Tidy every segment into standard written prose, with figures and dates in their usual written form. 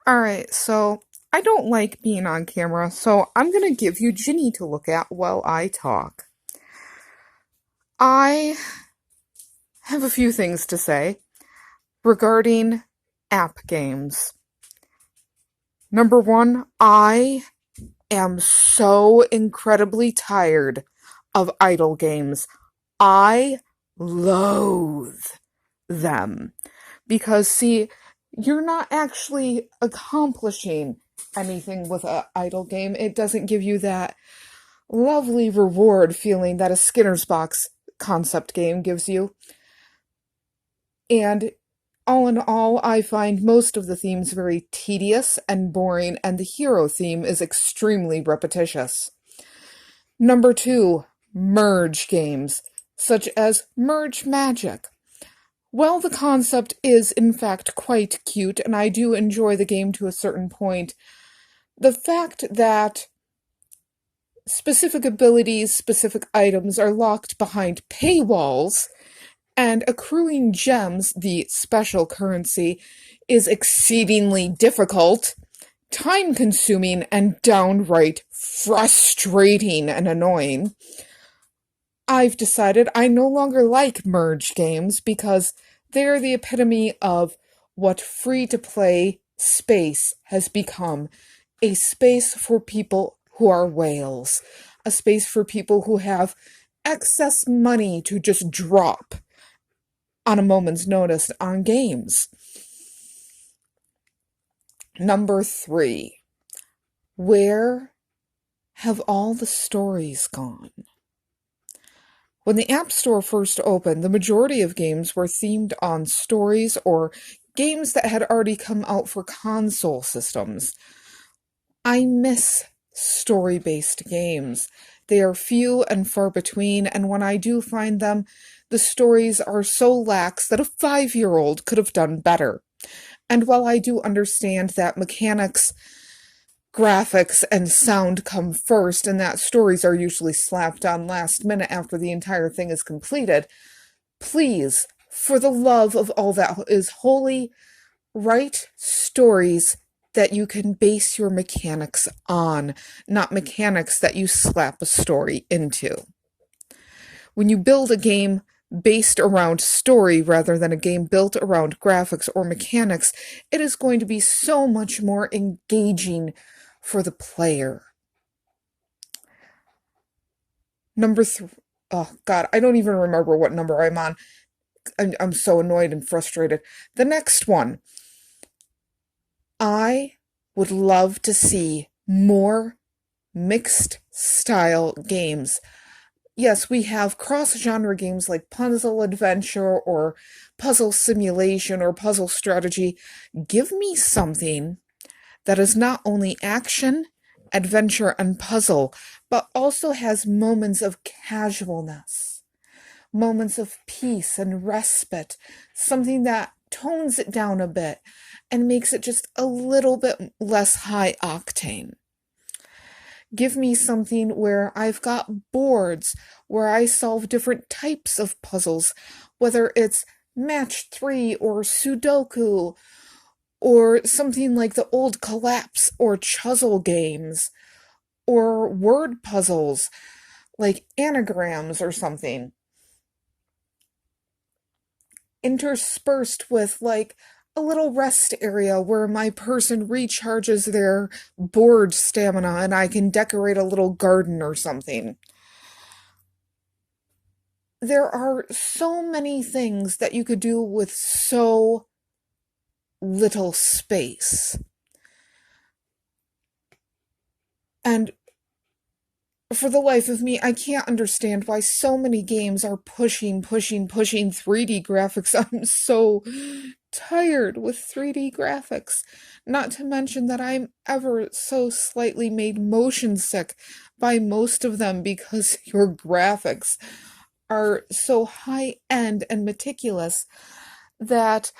Alright, so I don't like being on camera, so I'm gonna give you Ginny to look at while I talk. I have a few things to say regarding app games. Number one, I am so incredibly tired of idle games. I loathe them. Because, see, you're not actually accomplishing anything with an idle game. It doesn't give you that lovely reward feeling that a Skinner's Box concept game gives you. And all in all, I find most of the themes very tedious and boring, and the hero theme is extremely repetitious. Number two, merge games, such as Merge Magic. While the concept is in fact quite cute, and I do enjoy the game to a certain point, the fact that specific abilities, specific items are locked behind paywalls, and accruing gems, the special currency, is exceedingly difficult, time-consuming, and downright frustrating and annoying. I've decided I no longer like merge games because they're the epitome of what free-to-play space has become. A space for people who are whales. A space for people who have excess money to just drop on a moment's notice on games. Number three. Where have all the stories gone? When the App Store first opened, the majority of games were themed on stories or games that had already come out for console systems. I miss story-based games. They are few and far between, and when I do find them, the stories are so lax that a 5-year-old could have done better. And while I do understand that mechanics, graphics, and sound come first, and that stories are usually slapped on last minute after the entire thing is completed, please, for the love of all that is holy, write stories that you can base your mechanics on, not mechanics that you slap a story into. When you build a game based around story rather than a game built around graphics or mechanics, it is going to be so much more engaging for the player. Number three. Oh, God, I don't even remember what number I'm on. I'm so annoyed and frustrated. The next one. I would love to see more mixed style games. Yes, we have cross-genre games like puzzle adventure or puzzle simulation or puzzle strategy. Give me something that is not only action, adventure, and puzzle, but also has moments of casualness, moments of peace and respite, something that tones it down a bit and makes it just a little bit less high octane. Give me something where I've got boards, where I solve different types of puzzles, whether it's Match 3 or Sudoku, or something like the old Collapse or Chuzzle games, or word puzzles, like anagrams or something. Interspersed with, like, a little rest area where my person recharges their board stamina and I can decorate a little garden or something. There are so many things that you could do with so little space. And for the life of me, I can't understand why so many games are pushing 3D graphics. I'm so tired with 3D graphics. Not to mention that I'm ever so slightly made motion sick by most of them because your graphics are so high-end and meticulous that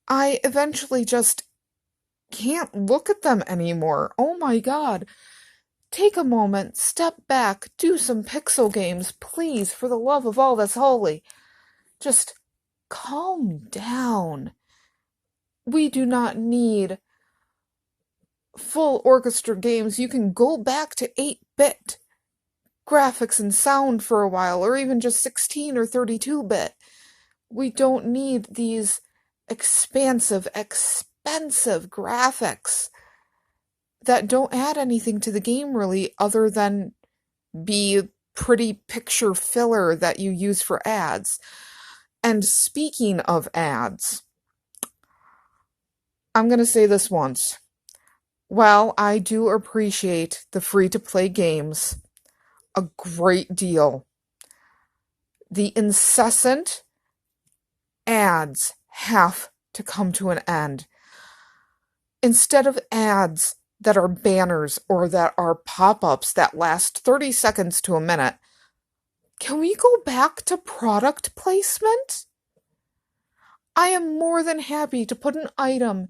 I eventually just can't look at them anymore. Oh my God. Take a moment, step back, do some pixel games, please, for the love of all that's holy. Just calm down. We do not need full orchestra games, you can go back to 8-bit graphics and sound for a while, or even just 16 or 32-bit. We don't need these expansive, expensive graphics that don't add anything to the game really, other than be pretty picture filler that you use for ads. And speaking of ads, I'm going to say this once. While I do appreciate the free-to-play games a great deal, the incessant ads have to come to an end. Instead of ads that are banners or that are pop-ups that last 30 seconds to a minute, can we go back to product placement? I am more than happy to put an item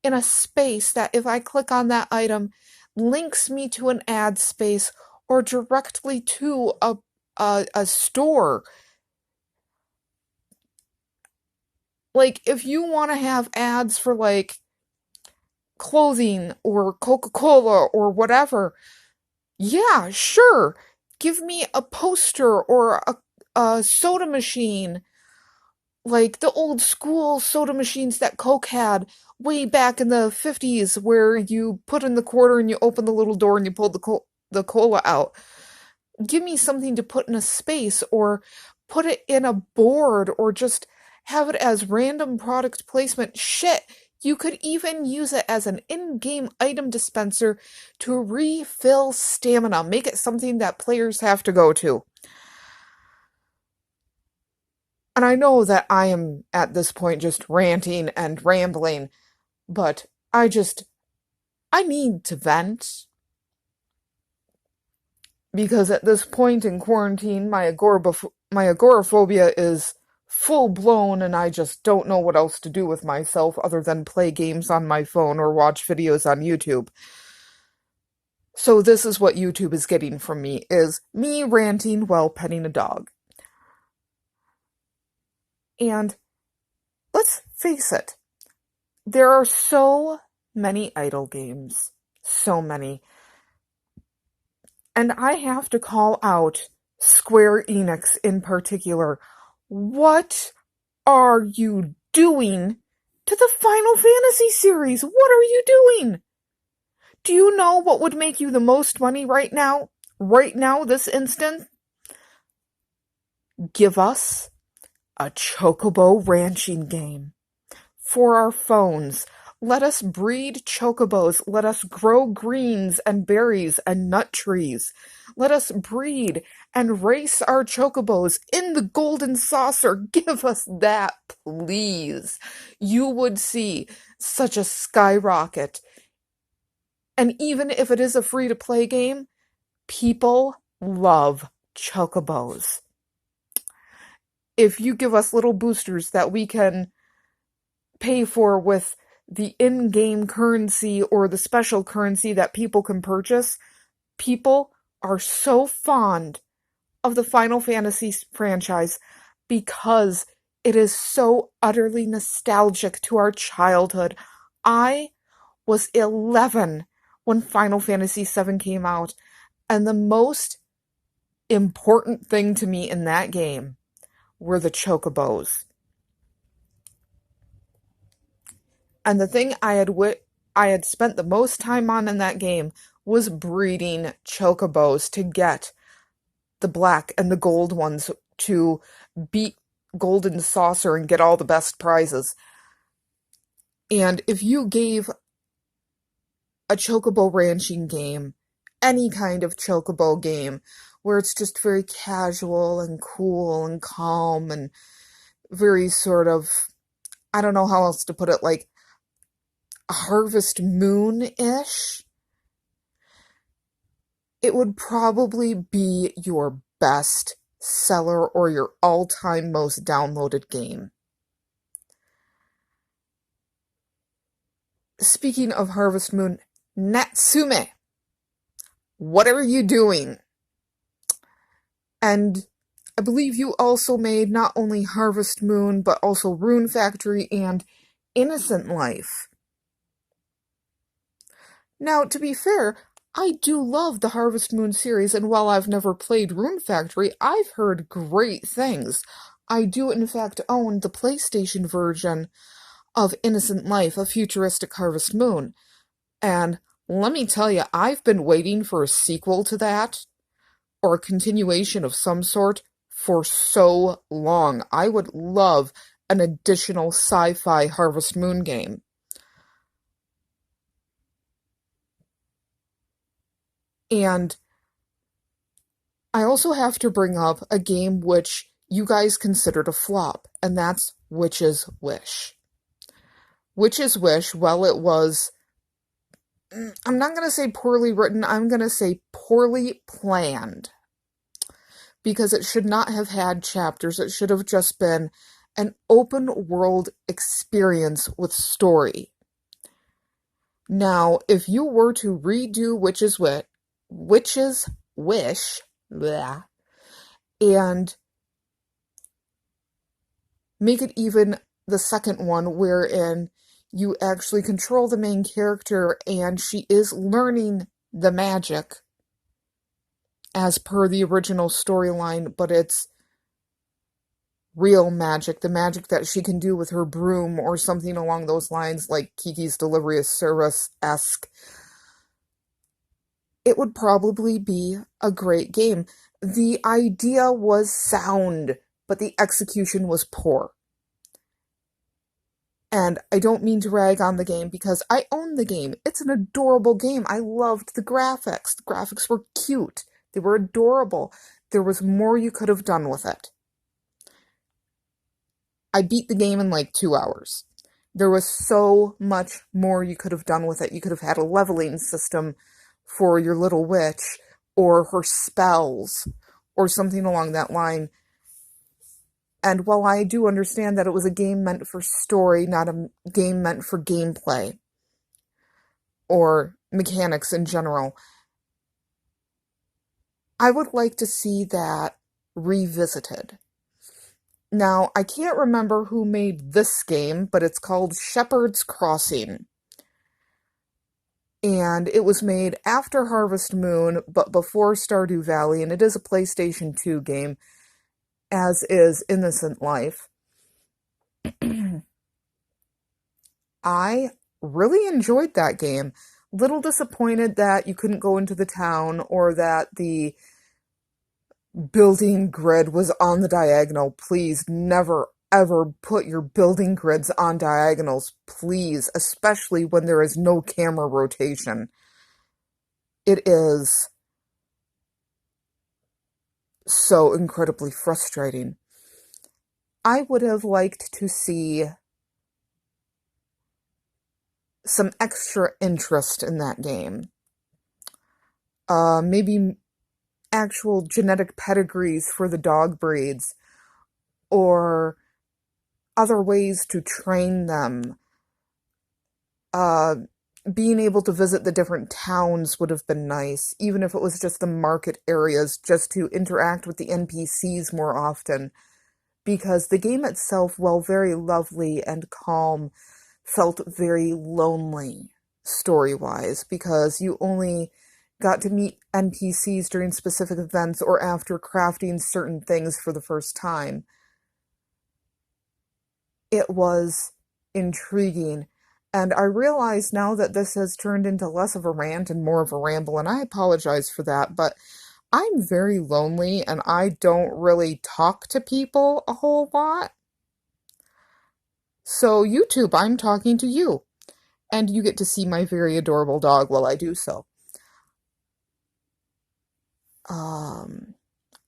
in a space that, if I click on that item, links me to an ad space or directly to a store. Like, if you want to have ads for, like, clothing or Coca-Cola or whatever, yeah, sure. Give me a poster or a soda machine, like the old school soda machines that Coke had way back in the 50s, where you put in the quarter and you open the little door and you pull the cola out. Give me something to put in a space, or put it in a board, or just have it as random product placement. Shit, you could even use it as an in-game item dispenser to refill stamina. Make it something that players have to go to. And I know that I am at this point just ranting and rambling, but I need to vent. Because at this point in quarantine, my agoraphobia is full-blown, and I just don't know what else to do with myself other than play games on my phone or watch videos on YouTube. So this is what YouTube is getting from me, is me ranting while petting a dog. And let's face it, there are so many idle games. So many. And I have to call out Square Enix in particular. What are you doing to the Final Fantasy series? What are you doing? Do you know what would make you the most money right now? Right now, this instant? Give us a Chocobo ranching game for our phones. Let us breed chocobos. Let us grow greens and berries and nut trees. Let us breed and race our chocobos in the golden saucer. Give us that, please. You would see such a skyrocket. And even if it is a free-to-play game, people love chocobos. If you give us little boosters that we can pay for with the in-game currency or the special currency that people can purchase, people are so fond of the Final Fantasy franchise because it is so utterly nostalgic to our childhood. I was 11 when Final Fantasy VII came out, and the most important thing to me in that game were the chocobos. And the thing I had spent the most time on in that game was breeding chocobos to get the black and the gold ones to beat Golden Saucer and get all the best prizes. And if you gave a chocobo ranching game, any kind of chocobo game, where it's just very casual and cool and calm and very sort of, I don't know how else to put it, like Harvest Moon-ish, it would probably be your best seller or your all-time most downloaded game. Speaking of Harvest Moon, Natsume, what are you doing? And I believe you also made not only Harvest Moon, but also Rune Factory and Innocent Life. Now, to be fair, I do love the Harvest Moon series, and while I've never played Rune Factory, I've heard great things. I do, in fact, own the PlayStation version of Innocent Life, a futuristic Harvest Moon. And let me tell you, I've been waiting for a sequel to that, or a continuation of some sort, for so long. I would love an additional sci-fi Harvest Moon game. And I also have to bring up a game which you guys considered a flop, and that's Witch's Wish. Witch's Wish, well, it was, I'm not going to say poorly written, I'm going to say poorly planned. Because it should not have had chapters, it should have just been an open world experience with story. Now, if you were to redo Witch's Wish, blah, and make it even the second one, wherein you actually control the main character and she is learning the magic as per the original storyline, but it's real magic, the magic that she can do with her broom or something along those lines, like Kiki's Delivery Service-esque. It would probably be a great game. The idea was sound, but the execution was poor. And I don't mean to rag on the game because I own the game. It's an adorable game. I loved the graphics. The graphics were cute. They were adorable. There was more you could have done with it. I beat the game in like 2 hours. There was so much more you could have done with it. You could have had a leveling system for your little witch, or her spells, or something along that line. And while I do understand that it was a game meant for story, not a game meant for gameplay, or mechanics in general, I would like to see that revisited. Now, I can't remember who made this game, but it's called Shepherd's Crossing. And it was made after Harvest Moon, but before Stardew Valley, and it is a PlayStation 2 game, as is Innocent Life. I really enjoyed that game. Little disappointed that you couldn't go into the town, or that the building grid was on the diagonal. Please never ever put your building grids on diagonals, please, especially when there is no camera rotation. It is so incredibly frustrating. I would have liked to see some extra interest in that game. Maybe actual genetic pedigrees for the dog breeds, or other ways to train them. Being able to visit the different towns would have been nice, even if it was just the market areas, just to interact with the NPCs more often. Because the game itself, while very lovely and calm, felt very lonely, story-wise, because you only got to meet NPCs during specific events or after crafting certain things for the first time. It was intriguing, and I realize now that this has turned into less of a rant and more of a ramble, and I apologize for that, but I'm very lonely and I don't really talk to people a whole lot. So YouTube, I'm talking to you, and you get to see my very adorable dog while I do so.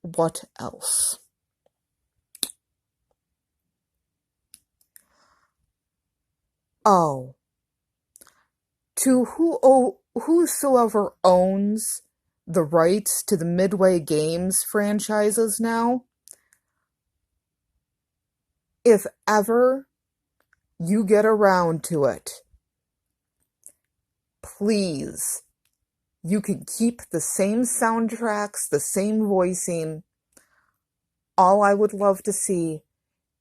What else? Oh, to whosoever owns the rights to the Midway Games franchises now, if ever you get around to it, please, you can keep the same soundtracks, the same voicing. All I would love to see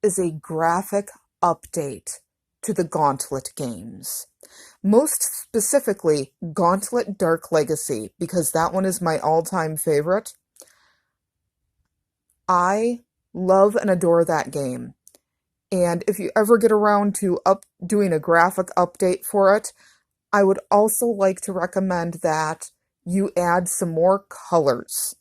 is a graphic update to the Gauntlet games. Most specifically, Gauntlet Dark Legacy, because that one is my all-time favorite. I love and adore that game. And if you ever get around to doing a graphic update for it, I would also like to recommend that you add some more colors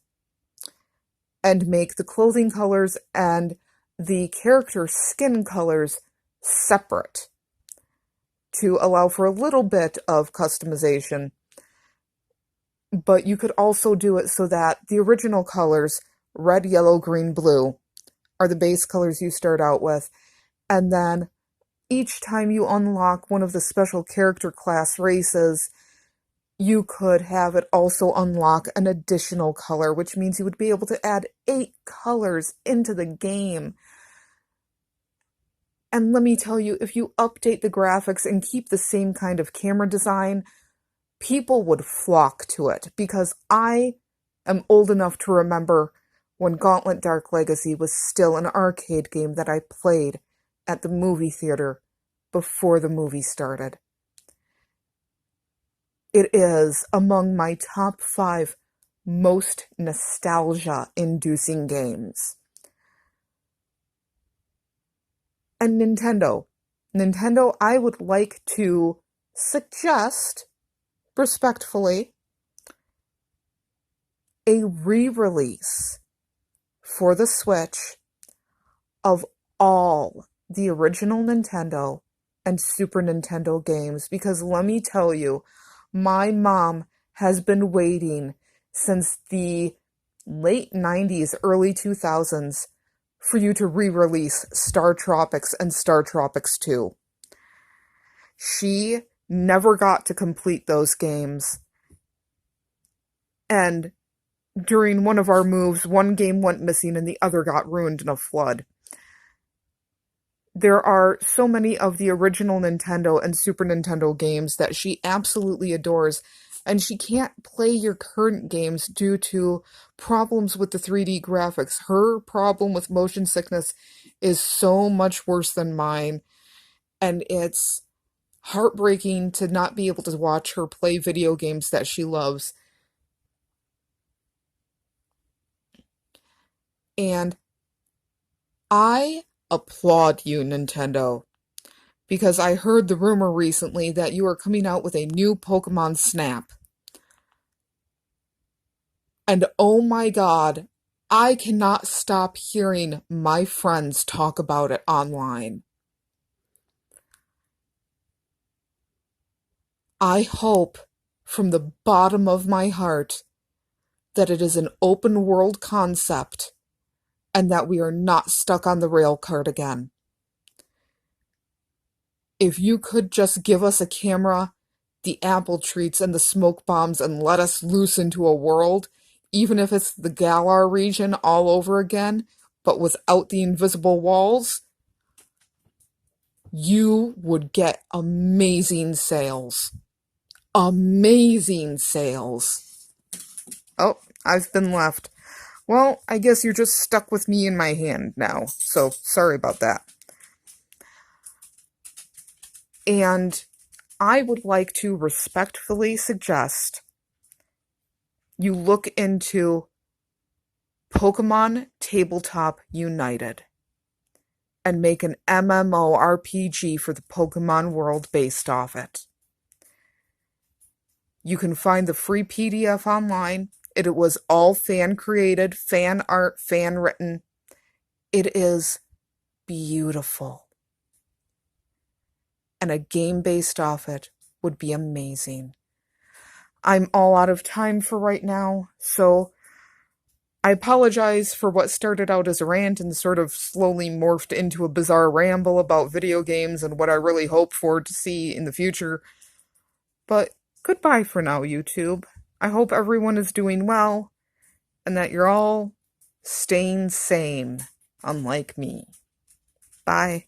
and make the clothing colors and the character skin colors separate to allow for a little bit of customization. But you could also do it so that the original colors, red, yellow, green, blue, are the base colors you start out with. And then each time you unlock one of the special character class races, you could have it also unlock an additional color, which means you would be able to add 8 colors into the game. And let me tell you, if you update the graphics and keep the same kind of camera design, people would flock to it, because I am old enough to remember when Gauntlet Dark Legacy was still an arcade game that I played at the movie theater before the movie started. It is among my top 5 most nostalgia-inducing games. And Nintendo. Nintendo, I would like to suggest, respectfully, a re-release for the Switch of all the original Nintendo and Super Nintendo games, because let me tell you, my mom has been waiting since the late 90s, early 2000s for you to re-release Star Tropics and Star Tropics 2. She never got to complete those games. And during one of our moves, one game went missing and the other got ruined in a flood. There are so many of the original Nintendo and Super Nintendo games that she absolutely adores, and she can't play your current games due to problems with the 3D graphics. Her problem with motion sickness is so much worse than mine, and it's heartbreaking to not be able to watch her play video games that she loves. And I applaud you, Nintendo, because I heard the rumor recently that you are coming out with a new Pokemon Snap. And oh my god, I cannot stop hearing my friends talk about it online. I hope from the bottom of my heart that it is an open world concept and that we are not stuck on the rail cart again. If you could just give us a camera, the apple treats, and the smoke bombs and let us loose into a world, even if it's the Galar region all over again, but without the invisible walls, you would get amazing sales. Amazing sales. Oh, I've been left. Well, I guess you're just stuck with me in my hand now, so sorry about that. And I would like to respectfully suggest you look into Pokemon Tabletop United and make an MMORPG for the Pokemon world based off it. You can find the free PDF online. It was all fan-created, fan art, fan-written. It is beautiful. And a game based off it would be amazing. I'm all out of time for right now, so I apologize for what started out as a rant and sort of slowly morphed into a bizarre ramble about video games and what I really hope for to see in the future. But goodbye for now, YouTube. I hope everyone is doing well, and that you're all staying sane, unlike me. Bye.